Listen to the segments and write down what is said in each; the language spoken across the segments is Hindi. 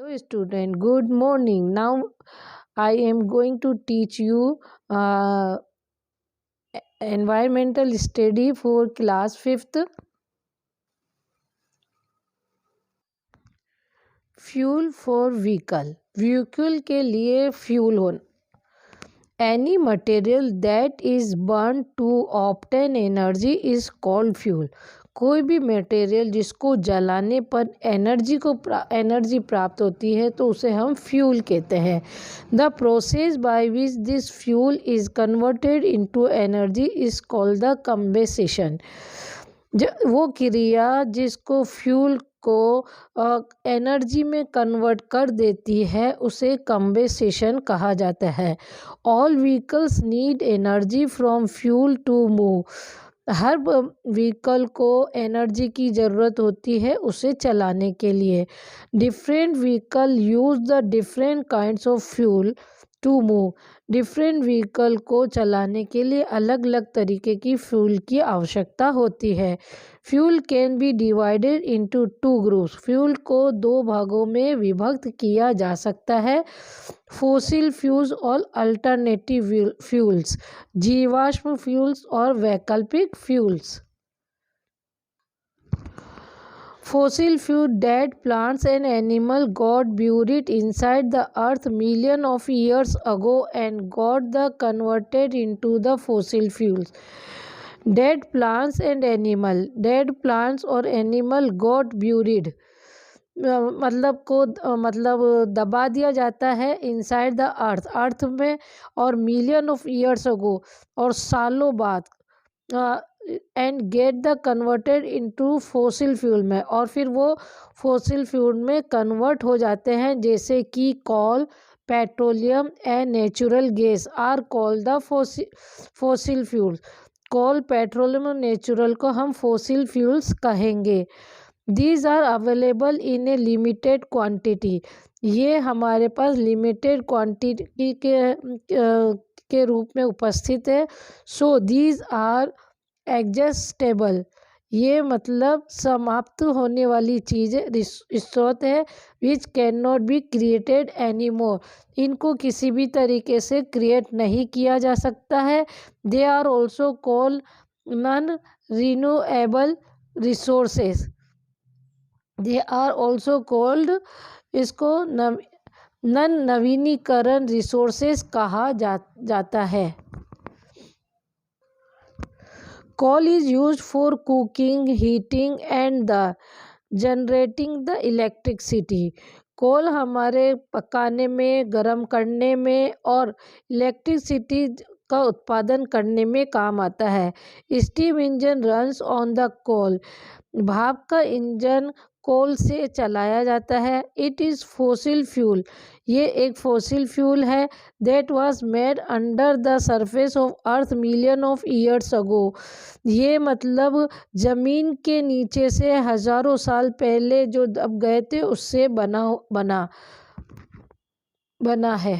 Hello student, good morning. Now I am going to teach you environmental study for class 5th. Fuel for vehicle. Vehicle के लिए fuel हो. Any material that is burned to obtain energy is called fuel. कोई भी मटेरियल जिसको जलाने पर एनर्जी प्राप्त होती है तो उसे हम फ्यूल कहते हैं. The process by which this fuel is converted into energy is called the combustion. वो क्रिया जिसको फ्यूल को एनर्जी में कन्वर्ट कर देती है उसे कंबेसेशन कहा जाता है. All vehicles need energy from fuel to move. हर व्हीकल को एनर्जी की ज़रूरत होती है उसे चलाने के लिए. Different vehicle use the different kinds of fuel to move. Different vehicle को चलाने के लिए अलग अलग तरीके की फ्यूल की आवश्यकता होती है. Fuel can be divided into two groups. Fuel को दो भागों में विभक्त किया जा सकता है. फोसिल फ्यूल्स और अल्टरनेटिव फ्यूल्स. जीवाश्म फ्यूल्स और वैकल्पिक fuels. Fossil fuel, dead plants and animals got buried inside the earth millions of years ago and got converted into the fossil fuels. Dead plants and animal. Dead plants और animal got buried. मतलब दबा दिया जाता है इनसाइड द अर्थ में और मिलियन ऑफ ईयर्स अगो और सालों बाद and get the converted into fossil fuel में और फिर वो फोसिल फ्यूल में कन्वर्ट हो जाते हैं जैसे कि coal, petroleum and natural gas are called the fossil fuels. Coal, petroleum और नेचुरल को हम फोसिल फ्यूल्स कहेंगे. These are available in a limited quantity. ये हमारे पास लिमिटेड क्वांटिटी के रूप में उपस्थित है. So these are exhaustible. ये मतलब समाप्त होने वाली चीज़ें स्रोत है. Which can not be created any more. इनको किसी भी तरीके से क्रिएट नहीं किया जा सकता है. They are also called non renewable resources. They are also called इसको नन नवीनीकरण रिसोर्सेज कहा जाता है. Coal is used for cooking, heating and generating the electricity. कोल हमारे पकाने में, गर्म करने में और इलेक्ट्रिसिटी का उत्पादन करने में काम आता है. Steam engine runs on the coal. भाप का इंजन कोल से चलाया जाता है. It is fossil fuel. ये एक फोसिल फ्यूल है. That was made under the surface of earth million of years ago. ये मतलब ज़मीन के नीचे से हज़ारों साल पहले जो दब गए थे उससे बना है.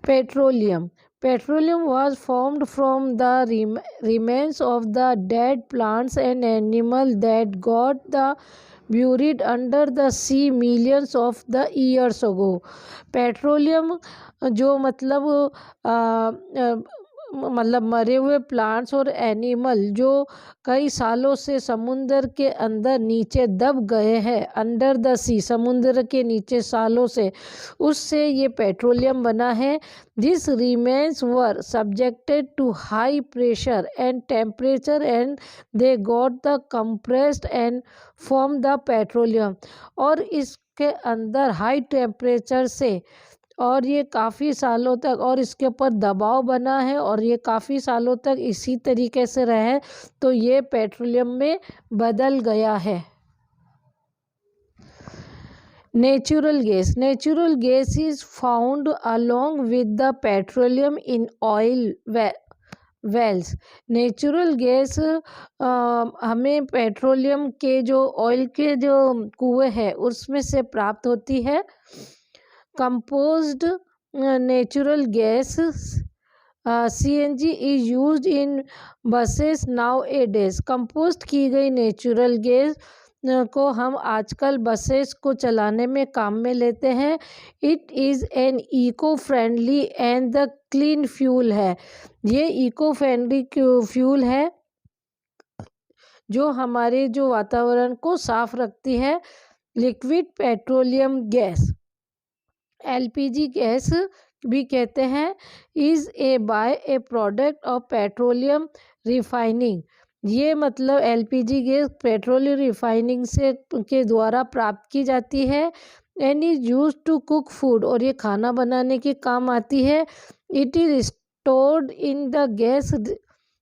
Petroleum. Petroleum was formed from the remains of the dead plants and animals that got buried under the sea millions of the years ago. Petroleum जो मतलब मरे हुए प्लांट्स और एनिमल जो कई सालों से समुद्र के अंदर नीचे दब गए हैं. अंडर द सी, समुद्र के नीचे सालों से, उससे ये पेट्रोलियम बना है. This remains were subjected to high pressure and temperature and they got the compressed and form the petroleum. और इसके अंदर हाई टेम्परेचर से और ये काफ़ी सालों तक और इसके ऊपर दबाव बना है और ये काफ़ी सालों तक इसी तरीके से रहे तो ये पेट्रोलियम में बदल गया है. Natural gas. Natural gas is found along with the petroleum in oil wells. Natural gas हमें पेट्रोलियम के जो ऑयल के जो कुएं हैं उसमें से प्राप्त होती है. Composed natural gas CNG is used in buses nowadays. Compost की गई नेचुरल गैस को हम आजकल बसेस को चलाने में काम में लेते हैं। It is an eco friendly and the clean fuel है। ये इको फ्रेंडली फ्यूल है जो हमारे जो वातावरण को साफ रखती है। Liquid petroleum gas, LPG gas भी कहते हैं, is a by a product of petroleum refining. ये मतलब एलपीजी गैस पेट्रोलियम रिफाइनिंग से के द्वारा प्राप्त की जाती है। And is use to cook food, और ये खाना बनाने के काम आती है। It is stored in the gas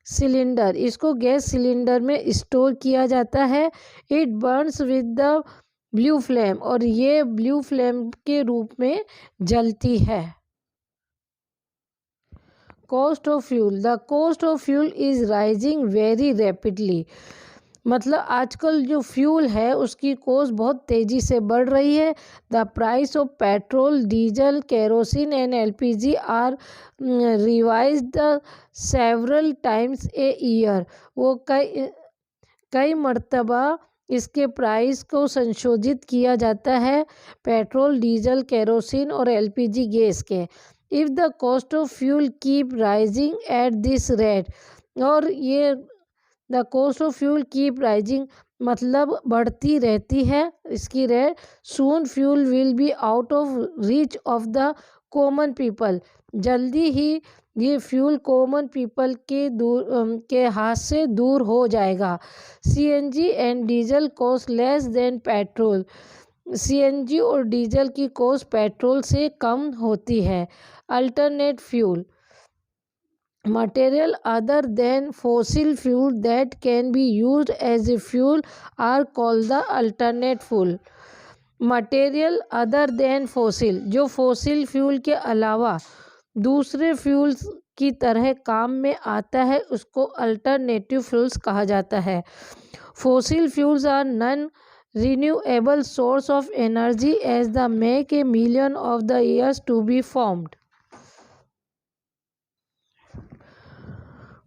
cylinder, इसको गैस सिलेंडर में स्टोर किया जाता है। It burns with the blue flame, और ये ब्लू फ्लेम के रूप में जलती है। Cost of fuel, the cost of fuel is rising very rapidly. मतलब आजकल जो फ्यूल है उसकी कॉस्ट बहुत तेज़ी से बढ़ रही है। The price of petrol, diesel, kerosene and LPG are revised the several times a year. वो कई मर्तबा इसके प्राइस को संशोधित किया जाता है, पेट्रोल, डीजल, केरोसिन और एलपीजी गैस के। If the cost of fuel keep rising at this rate, और ये the cost of fuel keep rising मतलब बढ़ती रहती है इसकी rate. Soon fuel will be out of reach of the common people, जल्दी ही ये फ्यूल कॉमन पीपल के हाथ से दूर हो जाएगा। CNG and diesel cost less than petrol, CNG और डीजल की कॉस्ट पेट्रोल से कम होती है। Alternate fuel, material other than fossil fuel that can be used as a fuel are called the alternate fuel. Material other than fossil, जो फॉसिल फ्यूल के अलावा दूसरे फ्यूल्स की तरह काम में आता है उसको अल्टरनेटिव फ्यूल्स कहा जाता है। Fossil fuels are non renewable source of energy as the make a million of the years to be formed.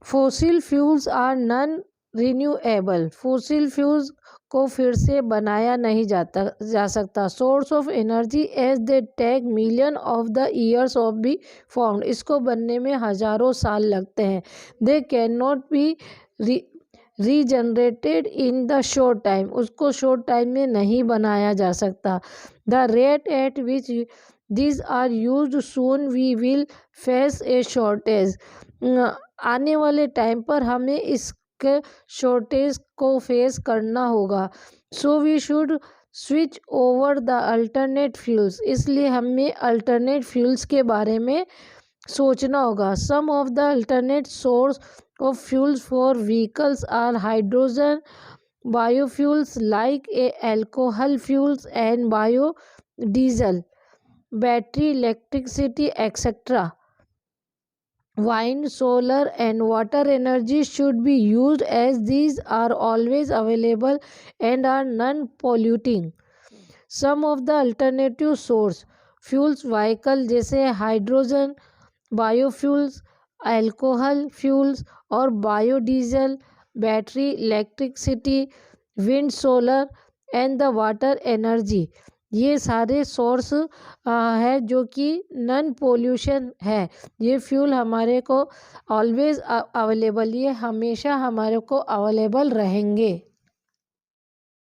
Fossil fuels are non renewable, fossil fuels को फिर से बनाया नहीं जा सकता। Source of energy as they take million of the years of be formed, इसको बनने में हज़ारों साल लगते हैं। They can not be regenerated in the short time, उसको शॉर्ट टाइम में नहीं बनाया जा सकता। The rate at which these are used soon we will face a shortage, आने वाले टाइम पर हमें इसके शॉर्टेज को फेस करना होगा। So we should switch over the alternate fuels, इसलिए हमें अल्टरनेट फ्यूल्स के बारे में सोचना होगा। Some of the alternate source of fuels for vehicles are hydrogen, biofuels like a alcohol fuels and biodiesel, battery, electricity, etc. Wind, solar and water energy should be used as these are always available and are non-polluting. Some of the alternative source fuels vehicle जैसे हाइड्रोजन, बायोफ्यूल्स, अल्कोहल फ्यूल्स और biodiesel, battery, electricity, wind, solar and the water energy, ये सारे सोर्स है जो कि नॉन पोल्यूशन है। ये फ्यूल हमारे को ऑलवेज अवेलेबल, ये हमेशा हमारे को अवेलेबल रहेंगे।